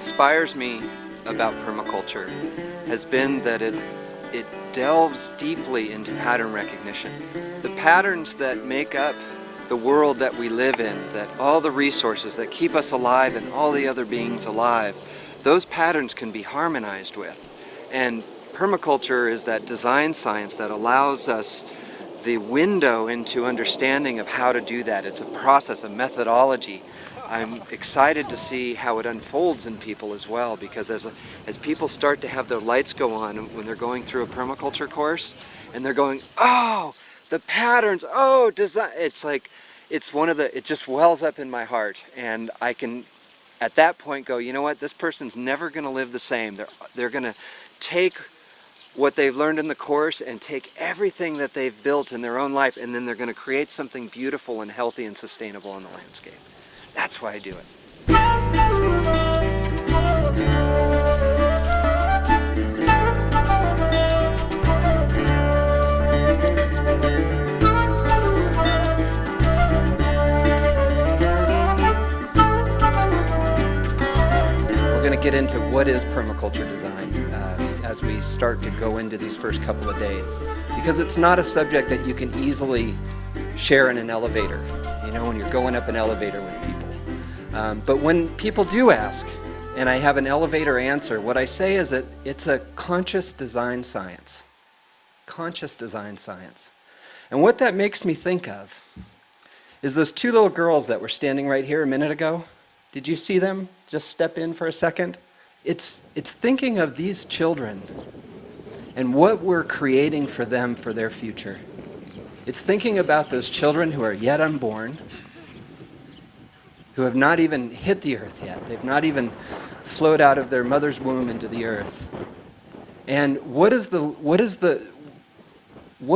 inspires me about permaculture has been that it delves deeply into pattern recognition. The patterns that make up the world that we live in, that all the resources that keep us alive and all the other beings alive, those patterns can be harmonized with. And permaculture is that design science that allows us the window into understanding of how to do that. It's a process, a methodology. I'm excited to see how it unfolds in people as well, because as people start to have their lights go on when they're going through a permaculture course, and they're going, oh, the patterns, oh, design, it's like, it just wells up in my heart, and I can, at that point, go, you know what, this person's never going to live the same. They're going to take what they've learned in the course and take everything that they've built in their own life, and then they're going to create something beautiful and healthy and sustainable in the landscape. That's why I do it. We're going to get into what is permaculture design as we start to go into these first couple of days, because it's not a subject that you can easily share in an elevator, you know, when you're going up an elevator with people. But when people do ask, and I have an elevator answer, what I say is that it's a conscious design science. Conscious design science. And what that makes me think of is those two little girls that were standing right here a minute ago. Did you see them? Just step in for a second. It's thinking of these children and what we're creating for them for their future. It's thinking about those children who are yet unborn, who have not even hit the earth yet. They've not even flowed out of their mother's womb into the earth. And what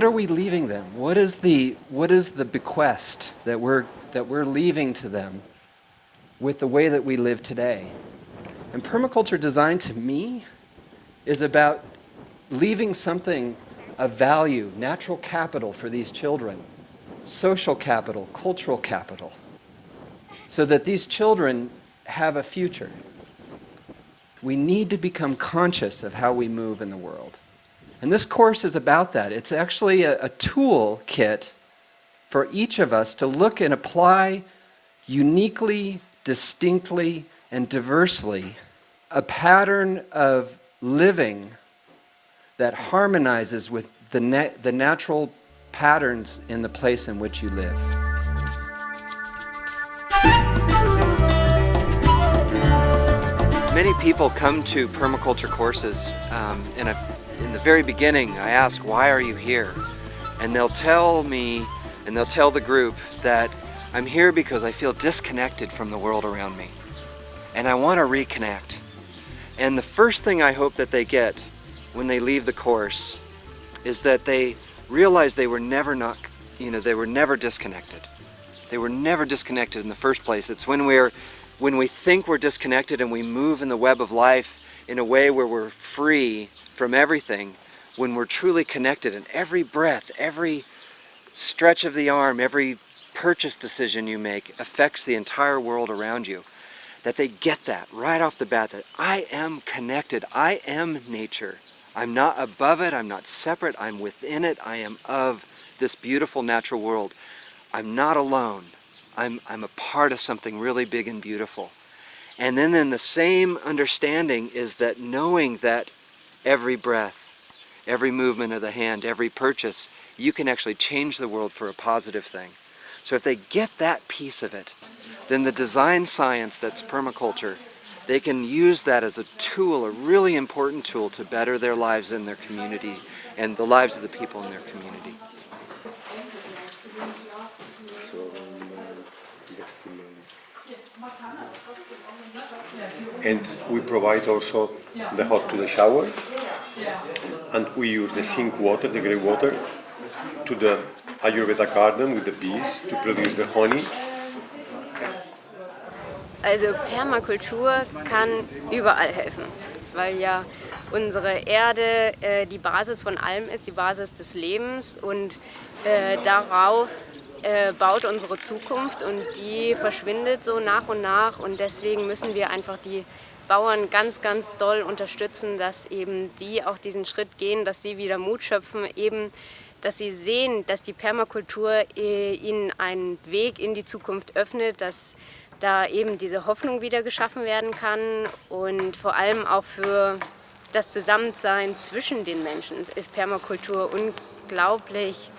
are we leaving them? What is the bequest that we're leaving to them with the way that we live today? And permaculture design, to me, is about leaving something of value, natural capital for these children, social capital, cultural capital, so that these children have a future. We need to become conscious of how we move in the world. And this course is about that. It's actually a tool kit for each of us to look and apply uniquely, distinctly, and diversely a pattern of living that harmonizes with the natural patterns in the place in which you live. Many people come to permaculture courses, and in the very beginning I ask, why are you here? And they'll tell me, and they'll tell the group that I'm here because I feel disconnected from the world around me, and I want to reconnect. And the first thing I hope that they get when they leave the course is that they realize they were never disconnected. They were never disconnected in the first place. It's when we think we're disconnected and we move in the web of life in a way where we're free from everything, when we're truly connected, and every breath, every stretch of the arm, every purchase decision you make affects the entire world around you. That they get that right off the bat, that I am connected, I am nature. I'm not above it, I'm not separate, I'm within it, I am of this beautiful natural world. I'm not alone. I'm a part of something really big and beautiful. And then the same understanding is that knowing that every breath, every movement of the hand, every purchase, you can actually change the world for a positive thing. So if they get that piece of it, then the design science that's permaculture, they can use that as a tool, a really important tool to better their lives and their community and the lives of the people in their community. And we provide also the hot to the shower, and we use the sink water, the grey water, to the Ayurveda garden with the bees to produce the honey. Also Permakultur kann überall helfen, weil ja unsere Erde die Basis von allem ist, die Basis des Lebens, und darauf baut unsere Zukunft, und die verschwindet so nach und nach, und deswegen müssen wir einfach die Bauern ganz, ganz doll unterstützen, dass eben die auch diesen Schritt gehen, dass sie wieder Mut schöpfen, eben, dass sie sehen, dass die Permakultur ihnen einen Weg in die Zukunft öffnet, dass da eben diese Hoffnung wieder geschaffen werden kann und vor allem auch für das Zusammensein zwischen den Menschen ist Permakultur unglaublich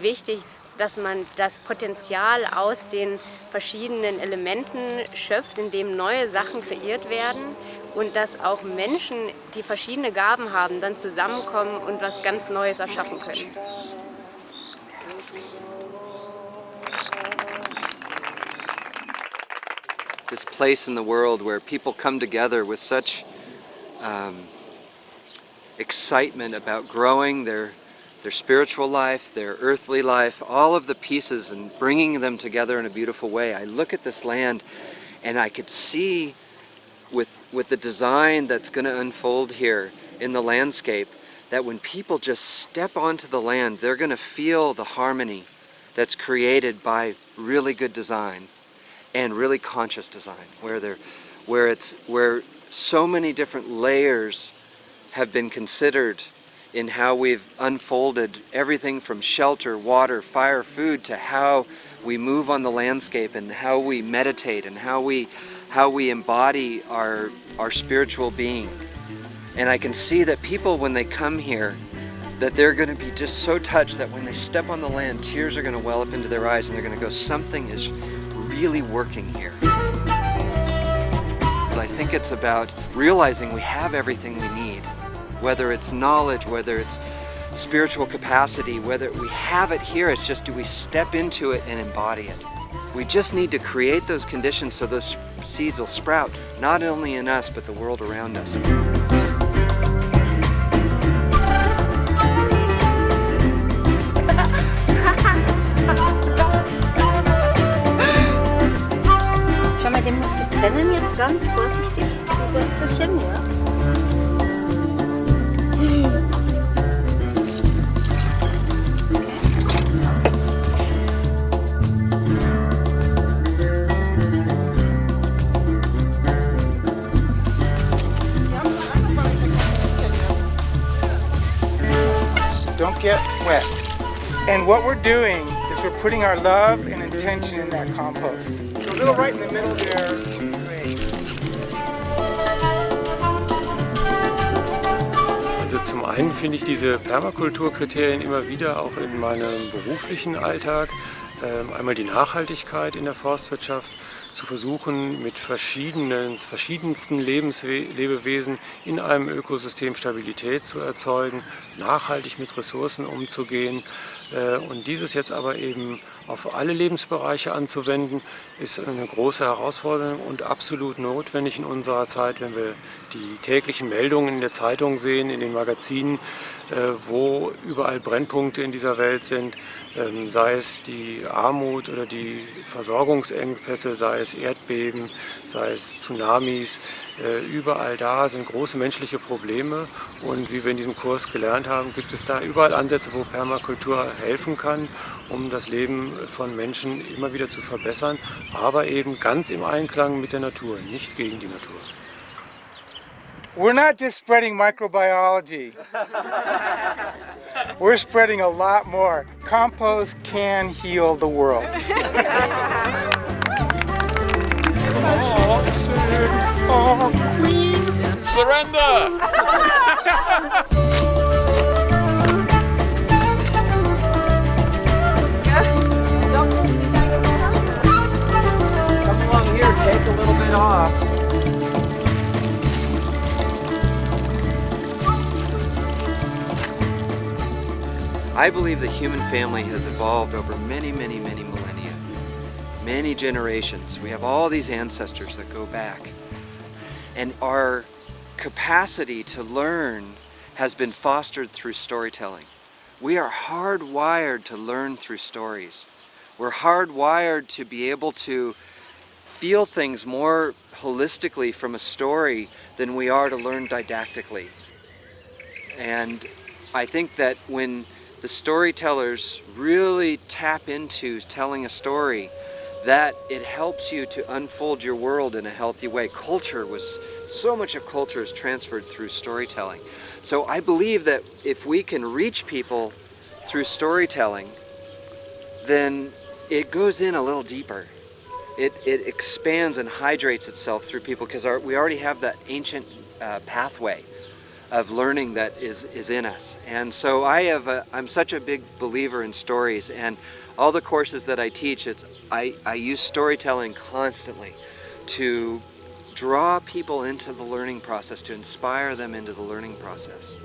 wichtig, dass man das Potenzial aus den verschiedenen Elementen schöpft, indem neue Sachen kreiert werden und dass auch Menschen, die verschiedene Gaben haben, dann zusammenkommen und was ganz Neues erschaffen können. This place in the world where people come together with such excitement about growing their spiritual life, their earthly life, all of the pieces and bringing them together in a beautiful way. I look at this land and I could see with the design that's going to unfold here in the landscape that when people just step onto the land, they're going to feel the harmony that's created by really good design and really conscious design, where so many different layers have been considered in how we've unfolded everything from shelter, water, fire, food to how we move on the landscape and how we meditate and how we embody our spiritual being. And I can see that people, when they come here, that they're going to be just so touched that when they step on the land, tears are going to well up into their eyes and they're going to go, something is really working here. But I think it's about realizing we have everything we need, whether it's knowledge, whether it's spiritual capacity, whether we have it here, it's just do we step into it and embody it. We just need to create those conditions so those seeds will sprout, not only in us, but the world around us. Schau mal, den musst du trennen jetzt ganz vorsichtig, die Wurzelchen, ja. Don't get wet. And what we're doing is we're putting our love and intention in that compost. So a little right in the middle there. Great. Also zum einen finde ich diese Permakulturkriterien immer wieder auch in meinem beruflichen Alltag. Einmal die Nachhaltigkeit in der Forstwirtschaft, zu versuchen, mit verschiedensten Lebewesen in einem Ökosystem Stabilität zu erzeugen, nachhaltig mit Ressourcen umzugehen. Und dieses jetzt aber eben auf alle Lebensbereiche anzuwenden, ist eine große Herausforderung und absolut notwendig in unserer Zeit, wenn wir die täglichen Meldungen in der Zeitung sehen, in den Magazinen, wo überall Brennpunkte in dieser Welt sind, sei es die Armut oder die Versorgungsengpässe, sei es Erdbeben, sei es Tsunamis. Überall da sind große menschliche Probleme und wie wir in diesem Kurs gelernt haben, gibt es da überall Ansätze, wo Permakultur helfen kann, um das Leben von Menschen immer wieder zu verbessern, aber eben ganz im Einklang mit der Natur, nicht gegen die Natur. We're not just spreading microbiology. We're spreading a lot more. Compost can heal the world. Oh, Queen! Surrender! Come along here, take a little bit off. I believe the human family has evolved over many millennia, many generations. We have all these ancestors that go back. And our capacity to learn has been fostered through storytelling. We are hardwired to learn through stories. We're hardwired to be able to feel things more holistically from a story than we are to learn didactically. And I think that when the storytellers really tap into telling a story, that it helps you to unfold your world in a healthy way. Culture was So much of culture is transferred through storytelling. So I believe that if we can reach people through storytelling, then it goes in a little deeper. It expands and hydrates itself through people because we already have that ancient pathway of learning that is in us. And so I'm such a big believer in stories, and all the courses that I teach, I use storytelling constantly to draw people into the learning process, to inspire them into the learning process.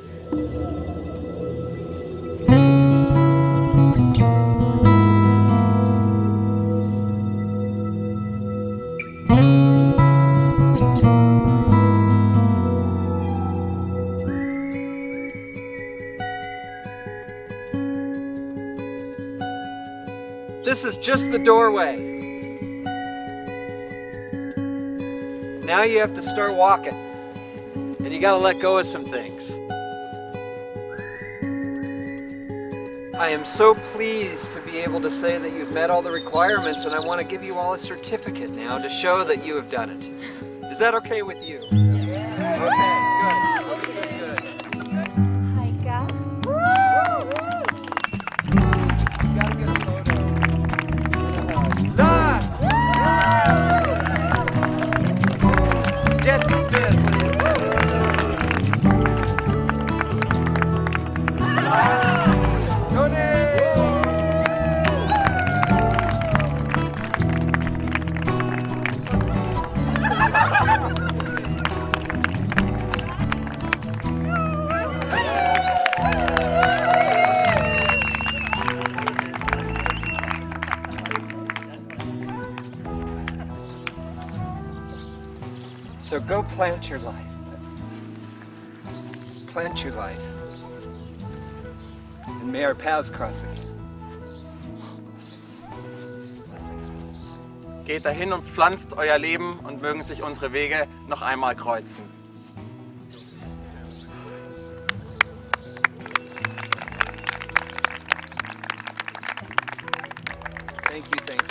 This is just the doorway. Now you have to start walking, and you gotta let go of some things. I am so pleased to be able to say that you've met all the requirements, and I want to give you all a certificate now to show that you have done it. Is that okay with you? Yeah. Okay, good. Heike. You gotta get a photo. Done! Jesse Smith, So go plant your life. Plant your life. And may our paths cross again. Blessings. Geht dahin und pflanzt euer Leben und mögen sich unsere Wege noch einmal kreuzen. Thank you, thank you.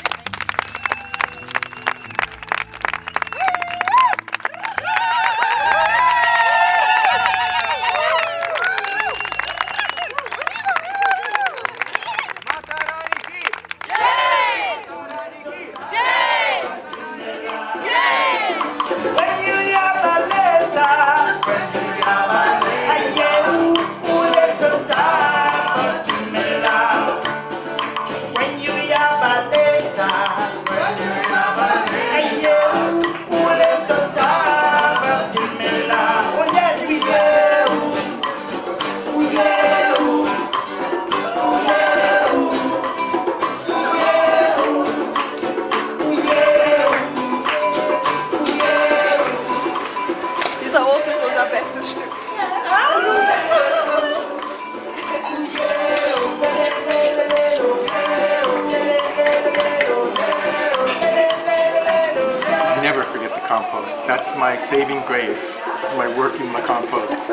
Never forget the compost. That's my saving grace. It's my work in my compost.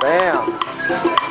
Bam!